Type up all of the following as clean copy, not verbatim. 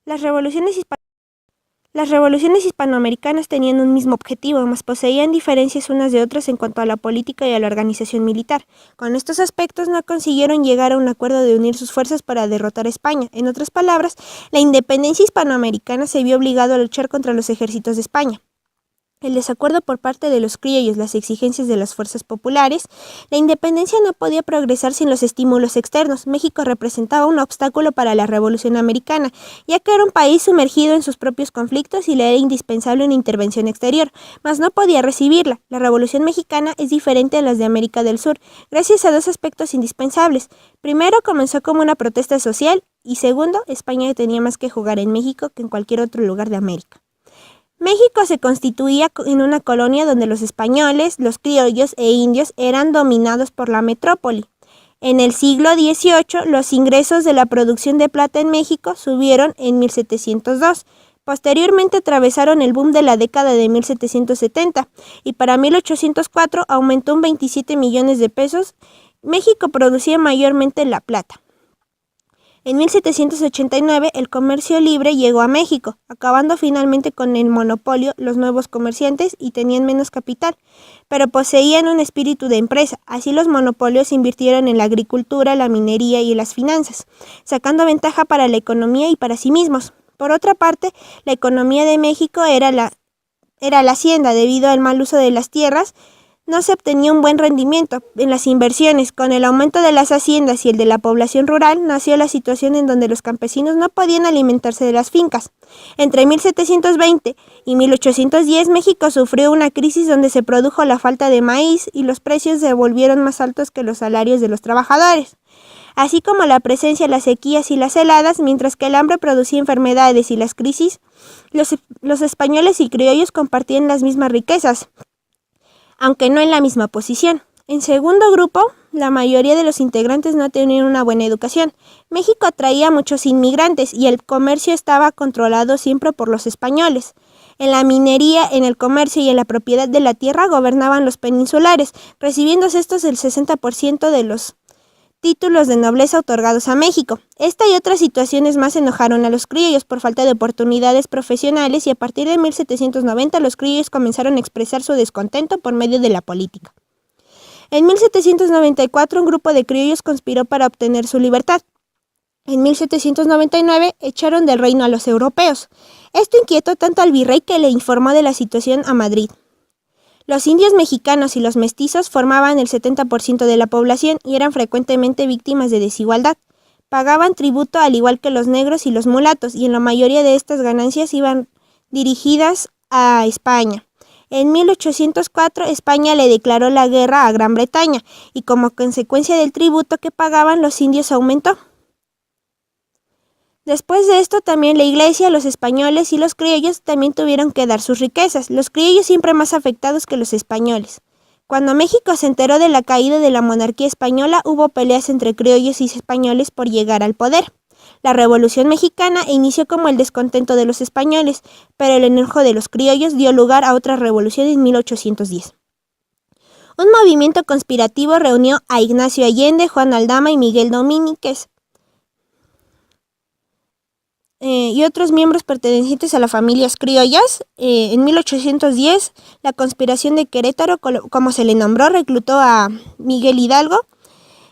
Las revoluciones hispanoamericanas tenían un mismo objetivo, mas poseían diferencias unas de otras en cuanto a la política y a la organización militar. Con estos aspectos no consiguieron llegar a un acuerdo de unir sus fuerzas para derrotar a España. En otras palabras, la independencia hispanoamericana se vio obligado a luchar contra los ejércitos de España. El desacuerdo por parte de los criollos, las exigencias de las fuerzas populares, la independencia no podía progresar sin los estímulos externos. México representaba un obstáculo para la Revolución Americana, ya que era un país sumergido en sus propios conflictos y le era indispensable una intervención exterior, mas no podía recibirla. La Revolución Mexicana es diferente a las de América del Sur, gracias a dos aspectos indispensables. Primero, comenzó como una protesta social y segundo, España tenía más que jugar en México que en cualquier otro lugar de América. México se constituía en una colonia donde los españoles, los criollos e indios eran dominados por la metrópoli. En el siglo XVIII, los ingresos de la producción de plata en México subieron en 1702. Posteriormente atravesaron el boom de la década de 1770 y para 1804 aumentó un 27 millones de pesos. México producía mayormente la plata. En 1789 el comercio libre llegó a México, acabando finalmente con el monopolio. Los nuevos comerciantes y tenían menos capital, pero poseían un espíritu de empresa. Así los monopolios invirtieron en la agricultura, la minería y las finanzas, sacando ventaja para la economía y para sí mismos. Por otra parte, la economía de México era la hacienda. Debido al mal uso de las tierras, no se obtenía un buen rendimiento en las inversiones. Con el aumento de las haciendas y el de la población rural, nació la situación en donde los campesinos no podían alimentarse de las fincas. Entre 1720 y 1810, México sufrió una crisis donde se produjo la falta de maíz y los precios se volvieron más altos que los salarios de los trabajadores, así como la presencia de las sequías y las heladas. Mientras que el hambre producía enfermedades y las crisis, los españoles y criollos compartían las mismas riquezas, aunque no en la misma posición. En segundo grupo, la mayoría de los integrantes no tenían una buena educación. México atraía a muchos inmigrantes y el comercio estaba controlado siempre por los españoles. En la minería, en el comercio y en la propiedad de la tierra gobernaban los peninsulares, recibiendo estos el 60% de los títulos de nobleza otorgados a México. Esta y otras situaciones más enojaron a los criollos por falta de oportunidades profesionales y a partir de 1790 los criollos comenzaron a expresar su descontento por medio de la política. En 1794 un grupo de criollos conspiró para obtener su libertad. En 1799 echaron del reino a los europeos. Esto inquietó tanto al virrey que le informó de la situación a Madrid. Los indios mexicanos y los mestizos formaban el 70% de la población y eran frecuentemente víctimas de desigualdad. Pagaban tributo al igual que los negros y los mulatos, y en la mayoría de estas ganancias iban dirigidas a España. En 1804 España le declaró la guerra a Gran Bretaña y como consecuencia del tributo que pagaban los indios aumentó. Después de esto también la iglesia, los españoles y los criollos también tuvieron que dar sus riquezas, los criollos siempre más afectados que los españoles. Cuando México se enteró de la caída de la monarquía española, hubo peleas entre criollos y españoles por llegar al poder. La Revolución Mexicana inició como el descontento de los españoles, pero el enojo de los criollos dio lugar a otra revolución en 1810. Un movimiento conspirativo reunió a Ignacio Allende, Juan Aldama y Miguel Domínguez, y otros miembros pertenecientes a las familias criollas. En 1810, la conspiración de Querétaro, como se le nombró, reclutó a Miguel Hidalgo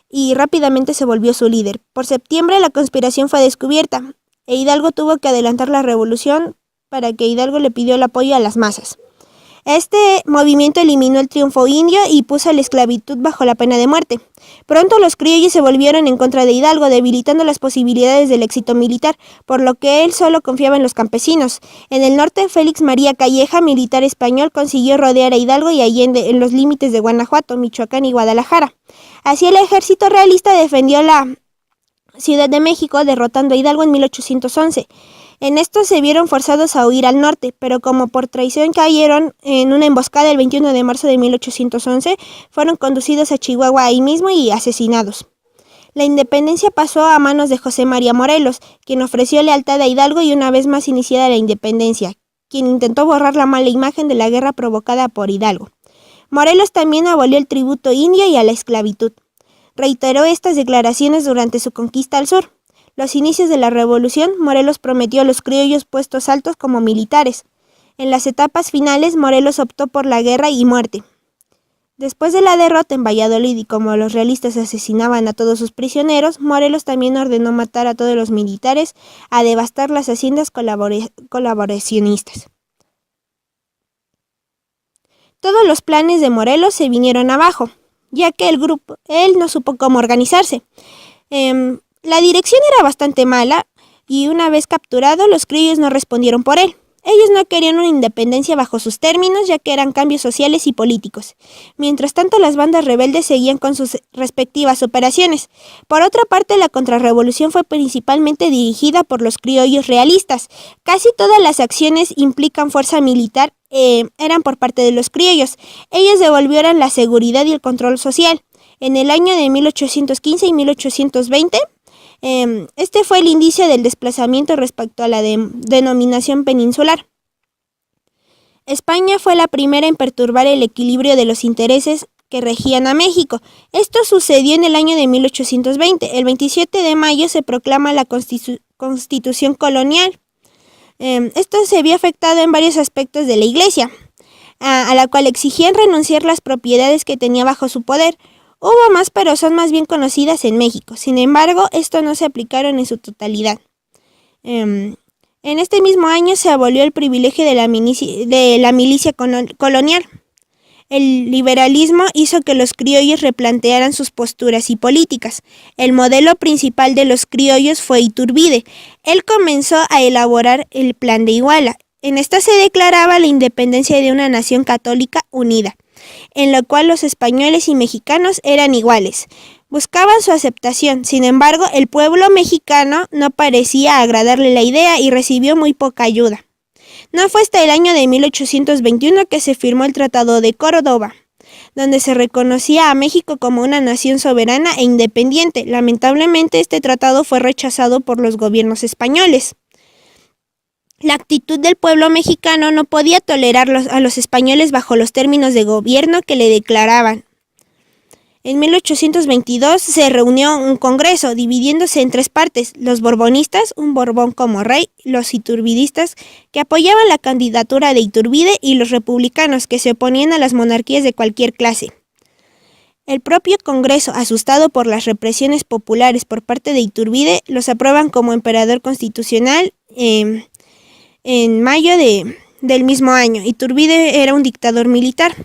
y rápidamente se volvió su líder. Por septiembre, la conspiración fue descubierta e Hidalgo tuvo que adelantar la revolución para que Hidalgo le pidió el apoyo a las masas. Este movimiento eliminó el triunfo indio y puso la esclavitud bajo la pena de muerte. Pronto los criollos se volvieron en contra de Hidalgo, debilitando las posibilidades del éxito militar, por lo que él solo confiaba en los campesinos. En el norte, Félix María Calleja, militar español, consiguió rodear a Hidalgo y Allende en los límites de Guanajuato, Michoacán y Guadalajara. Así el ejército realista defendió la Ciudad de México, derrotando a Hidalgo en 1811. En esto se vieron forzados a huir al norte, pero como por traición cayeron en una emboscada el 21 de marzo de 1811, fueron conducidos a Chihuahua ahí mismo y asesinados. La independencia pasó a manos de José María Morelos, quien ofreció lealtad a Hidalgo y una vez más iniciada la independencia, quien intentó borrar la mala imagen de la guerra provocada por Hidalgo. Morelos también abolió el tributo indio y a la esclavitud. Reiteró estas declaraciones durante su conquista al sur. los inicios de la revolución, Morelos prometió a los criollos puestos altos como militares. En las etapas finales, Morelos optó por la guerra y muerte. Después de la derrota en Valladolid y como los realistas asesinaban a todos sus prisioneros, Morelos también ordenó matar a todos los militares, a devastar las haciendas colaboracionistas. Todos los planes de Morelos se vinieron abajo, ya que él no supo cómo organizarse. La dirección era bastante mala y una vez capturado, los criollos no respondieron por él. Ellos no querían una independencia bajo sus términos, ya que eran cambios sociales y políticos. Mientras tanto, las bandas rebeldes seguían con sus respectivas operaciones. Por otra parte, la contrarrevolución fue principalmente dirigida por los criollos realistas. Casi todas las acciones implican fuerza militar eran por parte de los criollos. Ellos devolvieron la seguridad y el control social. En el año de 1815 y 1820, este fue el inicio del desplazamiento respecto a la denominación peninsular. España fue la primera en perturbar el equilibrio de los intereses que regían a México. Esto sucedió en el año de 1820. El 27 de mayo se proclama la Constitución colonial. Esto se vio afectado en varios aspectos de la Iglesia, a la cual exigían renunciar las propiedades que tenía bajo su poder. Hubo más, pero son más bien conocidas en México. Sin embargo, esto no se aplicaron en su totalidad. En este mismo año se abolió el privilegio de la milicia colonial. El liberalismo hizo que los criollos replantearan sus posturas y políticas. El modelo principal de los criollos fue Iturbide. Él comenzó a elaborar el Plan de Iguala. En esta se declaraba la independencia de una nación católica unida, en lo cual los españoles y mexicanos eran iguales. Buscaban su aceptación. Sin embargo, el pueblo mexicano no parecía agradarle la idea y recibió muy poca ayuda. No fue hasta el año de 1821 que se firmó el Tratado de Córdoba, donde se reconocía a México como una nación soberana e independiente. Lamentablemente, este tratado fue rechazado por los gobiernos españoles. La actitud del pueblo mexicano no podía tolerar a los españoles bajo los términos de gobierno que le declaraban. En 1822 se reunió un congreso, dividiéndose en tres partes: los borbonistas, un Borbón como rey; los iturbidistas, que apoyaban la candidatura de Iturbide; y los republicanos, que se oponían a las monarquías de cualquier clase. El propio Congreso, asustado por las represiones populares por parte de Iturbide, los aprueban como emperador constitucional en mayo del mismo año. Iturbide era un dictador militar.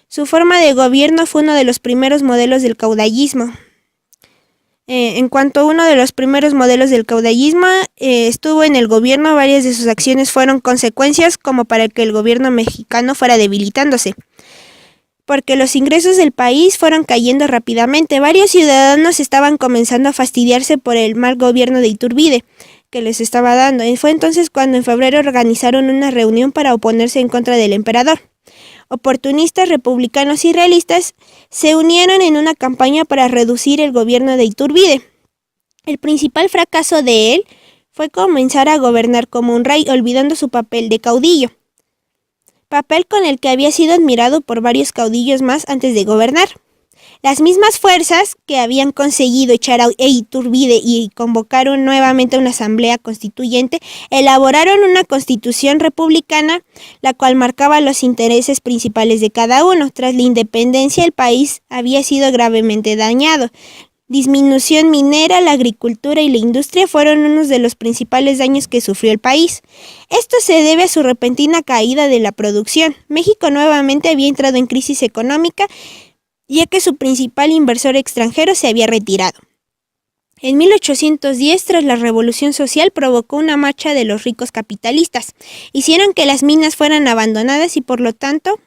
Su forma de gobierno fue uno de los primeros modelos del caudillismo. En cuanto a uno de los primeros modelos del caudillismo estuvo en el gobierno, varias de sus acciones fueron consecuencias como para que el gobierno mexicano fuera debilitándose, porque los ingresos del país fueron cayendo rápidamente. Varios ciudadanos estaban comenzando a fastidiarse por el mal gobierno de Iturbide que les estaba dando. Y fue entonces cuando en febrero organizaron una reunión para oponerse en contra del emperador. Oportunistas, republicanos y realistas se unieron en una campaña para reducir el gobierno de Iturbide. El principal fracaso de él fue comenzar a gobernar como un rey, olvidando su papel de caudillo, papel con el que había sido admirado por varios caudillos más antes de gobernar. Las mismas fuerzas que habían conseguido echar a Iturbide y convocaron nuevamente una asamblea constituyente, elaboraron una constitución republicana, la cual marcaba los intereses principales de cada uno. Tras la independencia, el país había sido gravemente dañado. Disminución minera, la agricultura y la industria fueron unos de los principales daños que sufrió el país. Esto se debe a su repentina caída de la producción. México nuevamente había entrado en crisis económica, ya que su principal inversor extranjero se había retirado. En 1810, tras la Revolución Social, provocó una marcha de los ricos capitalistas. Hicieron que las minas fueran abandonadas y por lo tanto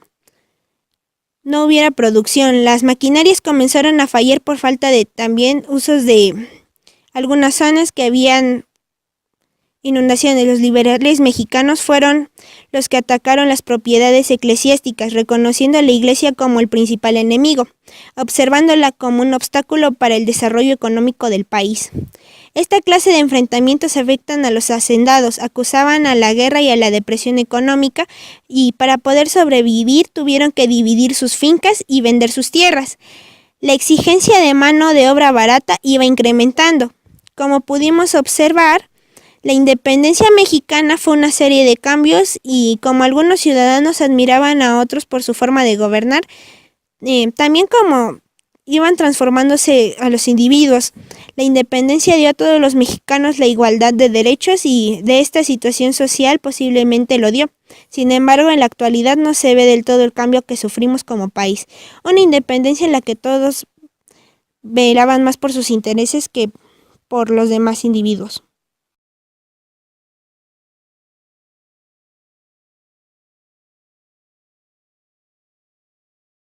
no hubiera producción. Las maquinarias comenzaron a fallar por falta de también usos de algunas zonas que habían inundaciones. Los liberales mexicanos fueron los que atacaron las propiedades eclesiásticas, reconociendo a la Iglesia como el principal enemigo, observándola como un obstáculo para el desarrollo económico del país. Esta clase de enfrentamientos afectan a los hacendados, acusaban a la guerra y a la depresión económica, y para poder sobrevivir tuvieron que dividir sus fincas y vender sus tierras. La exigencia de mano de obra barata iba incrementando. Como pudimos observar, la independencia mexicana fue una serie de cambios y como algunos ciudadanos admiraban a otros por su forma de gobernar, también como iban transformándose a los individuos. La independencia dio a todos los mexicanos la igualdad de derechos y de esta situación social posiblemente lo dio. Sin embargo, en la actualidad no se ve del todo el cambio que sufrimos como país. Una independencia en la que todos velaban más por sus intereses que por los demás individuos.